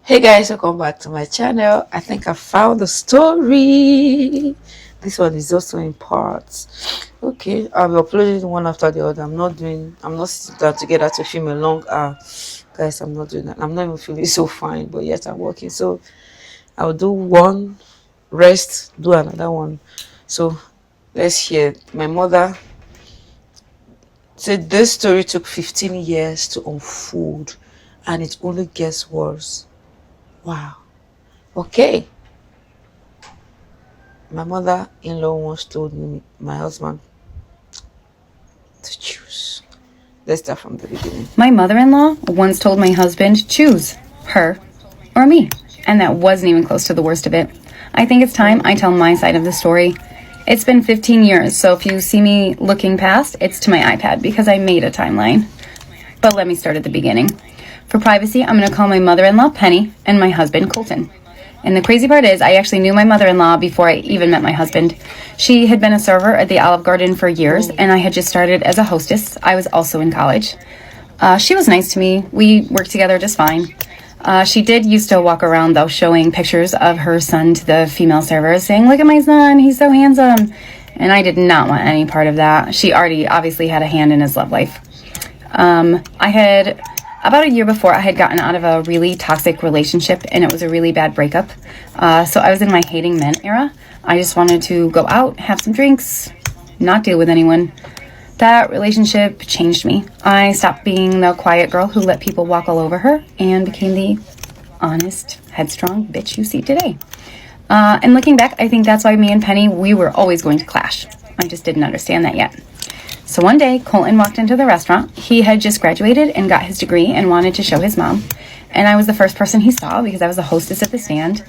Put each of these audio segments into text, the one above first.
Hey guys, welcome back to my channel. I think I found the story. This one is also in parts. Okay, I'll be uploading one after the other. I'm not sitting down together to film a long guys, I'm not doing that. I'm not even feeling so fine, but yet I'm working. So I'll do one, rest, do another one. So let's hear. My mother said this story took 15 years to unfold and it only gets worse. Wow. Okay. My mother-in-law once told me, my husband, to choose. Let's start from the beginning. My mother-in-law once told my husband, choose her or me. And that wasn't even close to the worst of it. I think it's time I tell my side of the story. It's been 15 years, so if you see me looking past, it's to my iPad because I made a timeline. But let me start at the beginning. For privacy, I'm going to call my mother-in-law Penny and my husband Colton. And the crazy part is I actually knew my mother-in-law before I even met my husband. She had been a server at the Olive Garden for years, and I had just started as a hostess. I was also in college. She was nice to me. We worked together just fine. She did used to walk around, though, showing pictures of her son to the female servers, saying, "Look at my son, he's so handsome." And I did not want any part of that. She already obviously had a hand in his love life. About a year before, I had gotten out of a really toxic relationship, and it was a really bad breakup. So I was in my hating men era. I just wanted to go out, have some drinks, not deal with anyone. That relationship changed me. I stopped being the quiet girl who let people walk all over her and became the honest, headstrong bitch you see today. And looking back, I think that's why me and Penny, we were always going to clash. I just didn't understand that yet. So one day, Colton walked into the restaurant. He had just graduated and got his degree and wanted to show his mom. And I was the first person he saw because I was the hostess at the stand.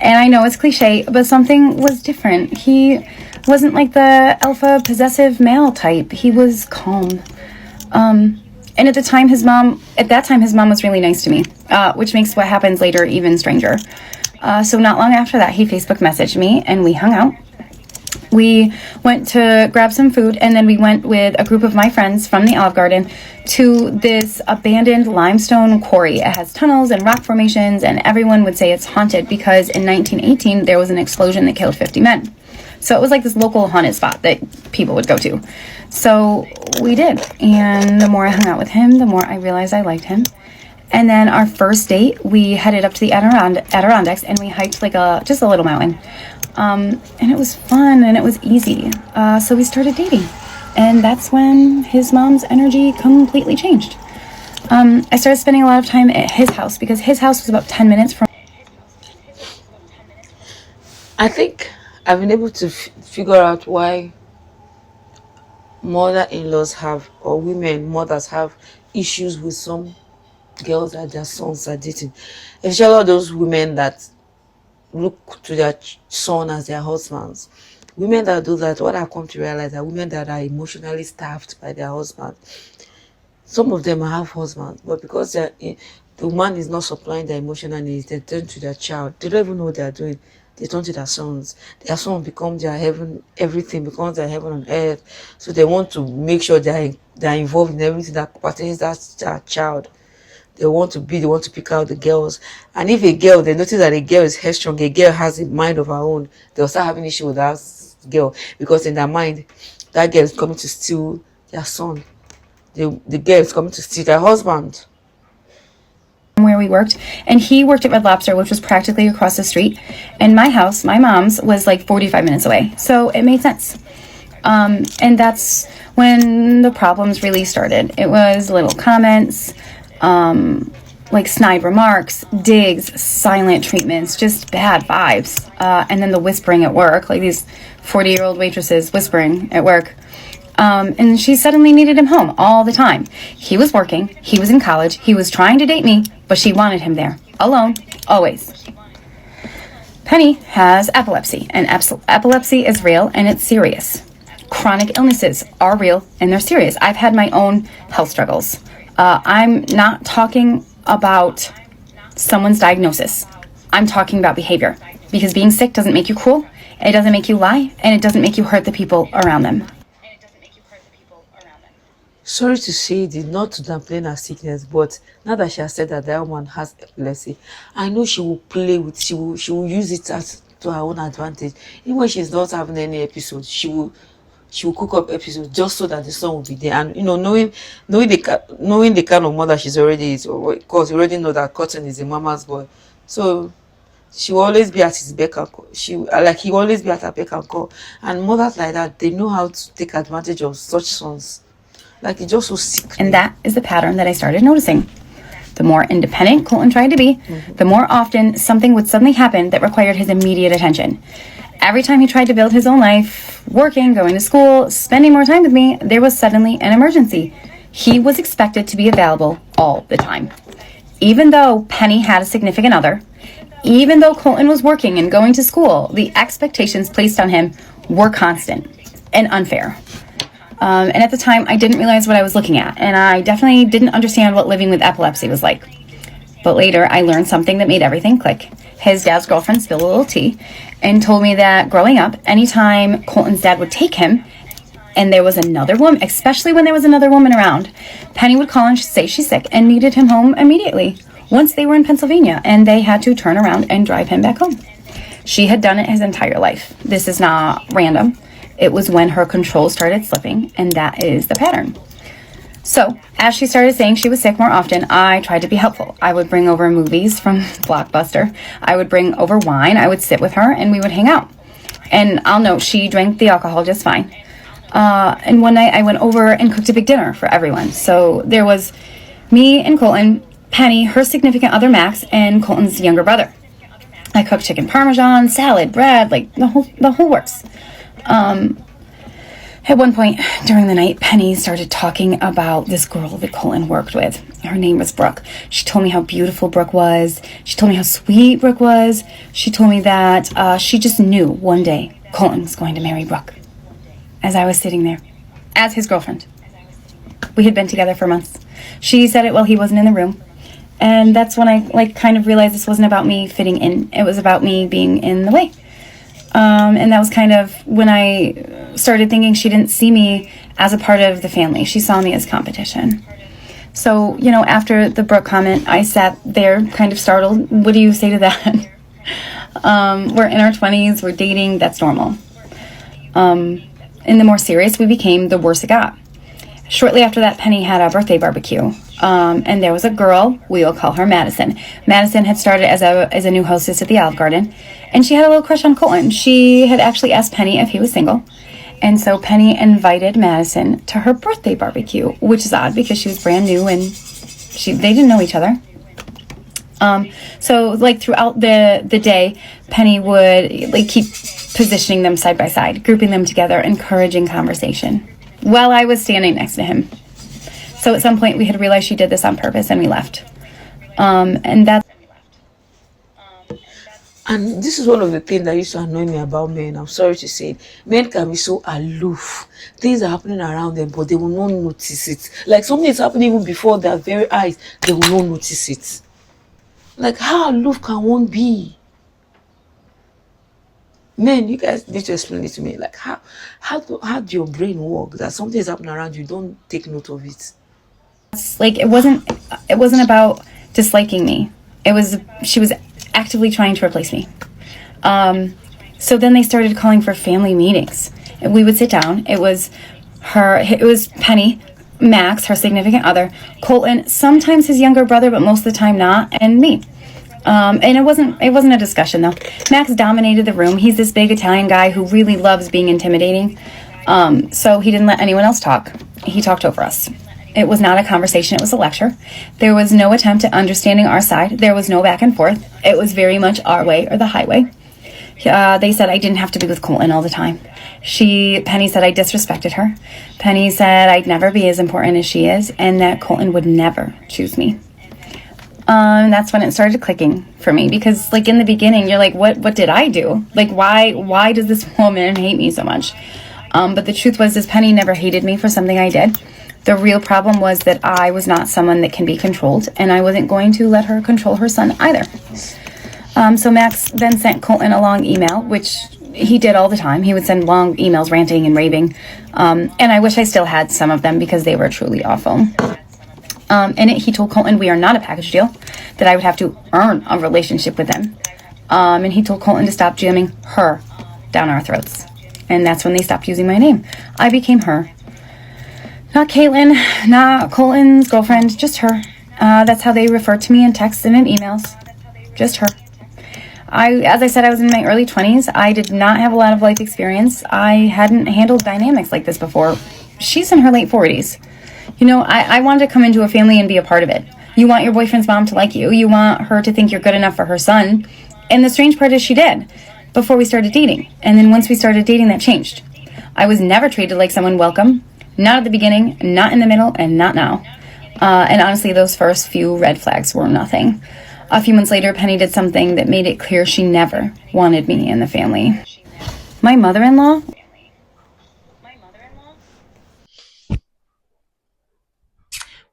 And I know it's cliche, but something was different. He wasn't like the alpha possessive male type. He was calm. And at that time, his mom was really nice to me, which makes what happens later even stranger. So not long after that, he Facebook messaged me and we hung out. We went to grab some food, and then we went with a group of my friends from the Olive Garden to this abandoned limestone quarry. It has tunnels and rock formations, and everyone would say it's haunted because in 1918 there was an explosion that killed 50 men. So it was like this local haunted spot that people would go to. So we did, and the more I hung out with him, the more I realized I liked him. And then our first date, we headed up to the Adirondacks, and we hiked just a little mountain. And it was fun and it was easy. So we started dating. And that's when his mom's energy completely changed. I started spending a lot of time at his house because his house was about 10 minutes from... I think I've been able to figure out why mother-in-laws have, or mothers have issues with some girls that their sons are dating. Especially all those women that look to their son as their husbands. Women that do that, what I've come to realize are women that are emotionally starved by their husband. Some of them have husbands, but because the man is not supplying their emotional needs, they turn to their child. They don't even know what they are doing. They turn to their sons. Their son becomes their heaven, everything becomes their heaven on earth. So they want to make sure they're involved in everything that pertains to that child. They want to pick out the girls. And if a girl, they notice that a girl is headstrong, a girl has a mind of her own, they'll start having issue with that girl because in their mind, that girl is coming to steal their son. The girl is coming to steal their husband. Where we worked, and he worked at Red Lobster, which was practically across the street. And my house, my mom's, was like 45 minutes away. So it made sense. And that's when the problems really started. It was little comments, like snide remarks, digs, silent treatments, just bad vibes. And then the whispering at work, like these 40-year-old waitresses whispering at work. And she suddenly needed him home all the time. He was working, he was in college, he was trying to date me, but she wanted him there, alone, always. Penny has epilepsy, and epilepsy is real and it's serious. Chronic illnesses are real and they're serious. I've had my own health struggles. I'm not talking about someone's diagnosis. I'm talking about behavior. Because being sick doesn't make you cruel, it doesn't make you lie, and it doesn't make you hurt the people around them. Sorry to say, did not to downplay her sickness, but now that she has said that that woman has epilepsy, I know she will play with, she will use it as to her own advantage. Even when she's not having any episode, she will cook up episodes just so that the son will be there. And knowing the kind of mother she's already is, or because you already know that Cotton is a mama's boy, so she will always be at his beck and call. He will always be at her beck and call. And mothers like that, they know how to take advantage of such sons. Like, it's just so sick. And that is the pattern that I started noticing. The more independent Colton tried to be, the more often something would suddenly happen that required his immediate attention. Every time he tried to build his own life, working, going to school, spending more time with me, there was suddenly an emergency. He was expected to be available all the time. Even though Penny had a significant other, even though Colton was working and going to school, the expectations placed on him were constant and unfair. And at the time, I didn't realize what I was looking at, and I definitely didn't understand what living with epilepsy was like. But later, I learned something that made everything click. His dad's girlfriend spilled a little tea and told me that growing up, anytime Colton's dad would take him, and there was another woman, especially when there was another woman around, Penny would call and say she's sick and needed him home immediately. Once they were in Pennsylvania, and they had to turn around and drive him back home. She had done it his entire life. This is not random. It was when her control started slipping, and that is the pattern. So, as she started saying she was sick more often, I tried to be helpful. I would bring over movies from Blockbuster. I would bring over wine. I would sit with her, and we would hang out. And I'll note, she drank the alcohol just fine. And one night, I went over and cooked a big dinner for everyone. So, there was me and Colton, Penny, her significant other Max, and Colton's younger brother. I cooked chicken parmesan, salad, bread, like the whole works. At one point during the night, Penny started talking about this girl that Colton worked with. Her name was Brooke. She told me how beautiful Brooke was. She told me how sweet Brooke was. She told me that she just knew one day Colton was going to marry Brooke. As I was sitting there, as his girlfriend. We had been together for months. She said it while he wasn't in the room. And that's when I kind of realized this wasn't about me fitting in. It was about me being in the way. And that was kind of when I started thinking she didn't see me as a part of the family. She saw me as competition. So, after the Brooke comment, I sat there kind of startled. What do you say to that? We're in our 20s. We're dating. That's normal. In the more serious, we became the worse it got. Shortly after that, Penny had a birthday barbecue. And there was a girl, we'll call her Madison. Madison had started as a new hostess at the Olive Garden, and she had a little crush on Colton. She had actually asked Penny if he was single, and so Penny invited Madison to her birthday barbecue, which is odd because she was brand new and they didn't know each other. So throughout the day, Penny would keep positioning them side by side, grouping them together, encouraging conversation, while I was standing next to him. So at some point we had realized she did this on purpose, and we left. And this is one of the things that used to annoy me about men. I'm sorry to say it. Men can be so aloof. Things are happening around them, but they will not notice it. Like something is happening even before their very eyes, they will not notice it. Like, how aloof can one be? Men, you guys need to explain it to me. Like, how do your brain work that something is happening around you, don't take note of it? it wasn't about disliking me. She was actively trying to replace me. So then they started calling for family meetings. We would sit down. It was Penny, Max, her significant other, Colton, sometimes his younger brother, but most of the time not, and me. And it wasn't a discussion though. Max dominated the room. He's this big Italian guy who really loves being intimidating. So he didn't let anyone else talk. He talked over us. It was not a conversation, it was a lecture. There was no attempt at understanding our side. There was no back and forth. It was very much our way or the highway. They said I didn't have to be with Colton all the time. Penny said I disrespected her. Penny said I'd never be as important as she is, and that Colton would never choose me. That's when it started clicking for me, because in the beginning, you're like, what did I do? Why does this woman hate me so much? But the truth was, Penny never hated me for something I did. The real problem was that I was not someone that can be controlled, and I wasn't going to let her control her son either. So Max then sent Colton a long email, which he did all the time. He would send long emails ranting and raving. And I wish I still had some of them because they were truly awful. In it, he told Colton we are not a package deal, that I would have to earn a relationship with him. And he told Colton to stop jamming her down our throats. And that's when they stopped using my name. I became her. Not Caitlin, not Colton's girlfriend, just her. That's how they refer to me in texts and in emails. Just her. As I said, I was in my early 20s. I did not have a lot of life experience. I hadn't handled dynamics like this before. She's in her late 40s. You know, I wanted to come into a family and be a part of it. You want your boyfriend's mom to like you. You want her to think you're good enough for her son. And the strange part is she did before we started dating. And then once we started dating, that changed. I was never treated like someone welcome. Not at the beginning, not in the middle, and not now. And honestly, those first few red flags were nothing. A few months later, Penny did something that made it clear she never wanted me in the family. My mother-in-law.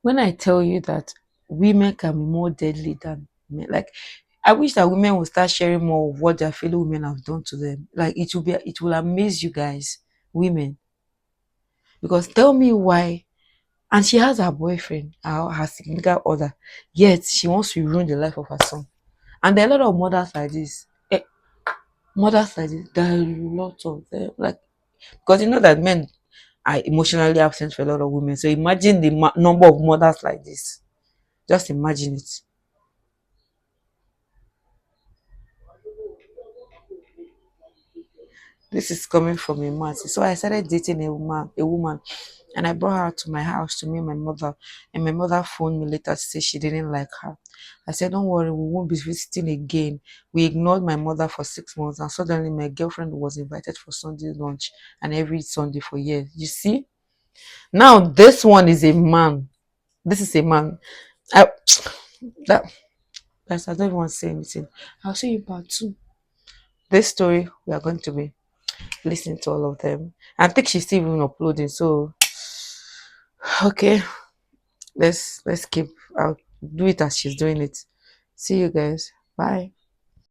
When I tell you that women can be more deadly than men, like I wish that women would start sharing more of what their fellow women have done to them. Like it will amaze you guys, women. Because tell me why. And she has her boyfriend, her significant other, yet she wants to ruin the life of her son. And there are a lot of mothers like this. Mothers like this, there are a lot of them. Like because you know that men are emotionally absent for a lot of women. So imagine the number of mothers like this. Just imagine it. This is coming from a man. So I started dating a woman, and I brought her to my house to meet my mother. And my mother phoned me later to say she didn't like her. I said, "Don't worry, we won't be visiting again." We ignored my mother for 6 months, and suddenly my girlfriend was invited for Sunday lunch and every Sunday for years. You see? Now this one is a man. This is a man. I that I don't even want to say anything. I'll see you part two. This story we are going to be listening to all of them. I think she's still even uploading. So okay, let's keep. I'll do it as she's doing it. See you guys. Bye.